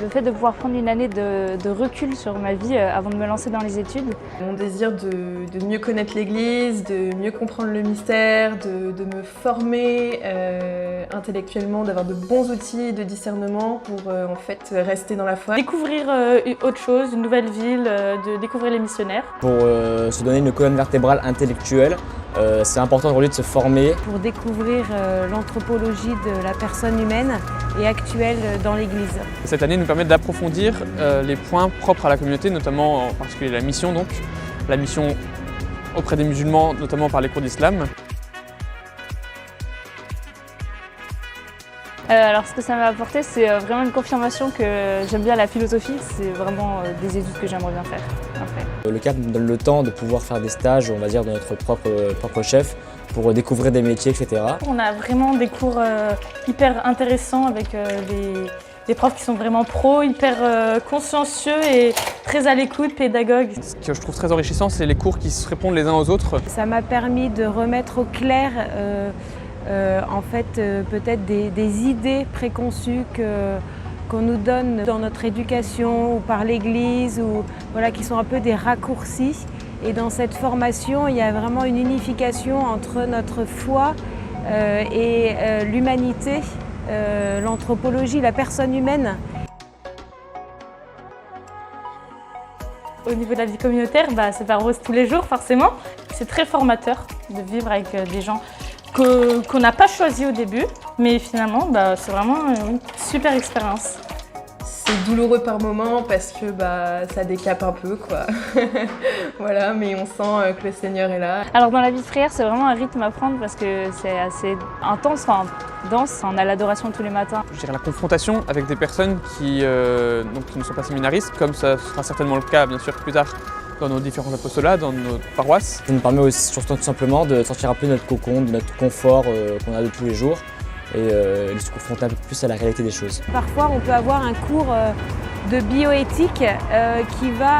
Le fait de pouvoir prendre une année de recul sur ma vie avant de me lancer dans les études. Mon désir de mieux connaître l'Église, de mieux comprendre le mystère, de me former intellectuellement, d'avoir de bons outils de discernement pour en fait rester dans la foi. Découvrir autre chose, une nouvelle ville, de découvrir les missionnaires. Pour se donner une colonne vertébrale intellectuelle, c'est important aujourd'hui de se former. Pour découvrir l'anthropologie de la personne humaine et actuelle dans l'Église. Cette année nous permet d'approfondir les points propres à la communauté, notamment en particulier la mission auprès des musulmans, notamment par les cours d'islam. Alors ce que ça m'a apporté, c'est vraiment une confirmation que j'aime bien la philosophie. C'est vraiment des études que j'aimerais bien faire après. Le CAP nous donne le temps de pouvoir faire des stages, on va dire, de notre propre chef, pour découvrir des métiers, etc. On a vraiment des cours hyper intéressants avec des profs qui sont vraiment pros, hyper consciencieux et très à l'écoute, pédagogues. Ce que je trouve très enrichissant, c'est les cours qui se répondent les uns aux autres. Ça m'a permis de remettre au clair en fait peut-être des idées préconçues qu'on nous donne dans notre éducation ou par l'Église, ou voilà, qui sont un peu des raccourcis. Et dans cette formation, il y a vraiment une unification entre notre foi et l'humanité, l'anthropologie, la personne humaine. Au niveau de la vie communautaire, c'est pas rose tous les jours forcément. C'est très formateur de vivre avec des gens qu'on n'a pas choisi au début, mais finalement c'est vraiment une super expérience. C'est douloureux par moments parce que ça décape un peu quoi. Voilà, mais on sent que le Seigneur est là. Alors dans la vie de prière, c'est vraiment un rythme à prendre parce que c'est assez intense, dense. On a l'adoration tous les matins. Je dirais la confrontation avec des personnes qui ne sont pas séminaristes, comme ça sera certainement le cas bien sûr plus tard dans nos différents apostolats, dans nos paroisses. Ça nous permet aussi surtout tout simplement de sortir un peu de notre cocon, de notre confort qu'on a de tous les jours, et de se confronter un peu plus à la réalité des choses. Parfois, on peut avoir un cours de bioéthique qui va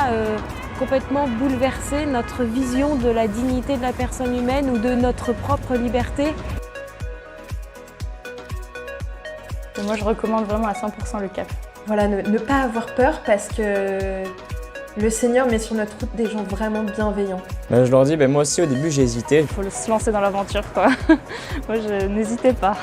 complètement bouleverser notre vision de la dignité de la personne humaine ou de notre propre liberté. Et moi, je recommande vraiment à 100% le CAP. Voilà, ne pas avoir peur parce que le Seigneur met sur notre route des gens vraiment bienveillants. Je leur dis, moi aussi au début j'ai hésité. Il faut se lancer dans l'aventure quoi. Moi je n'hésitais pas.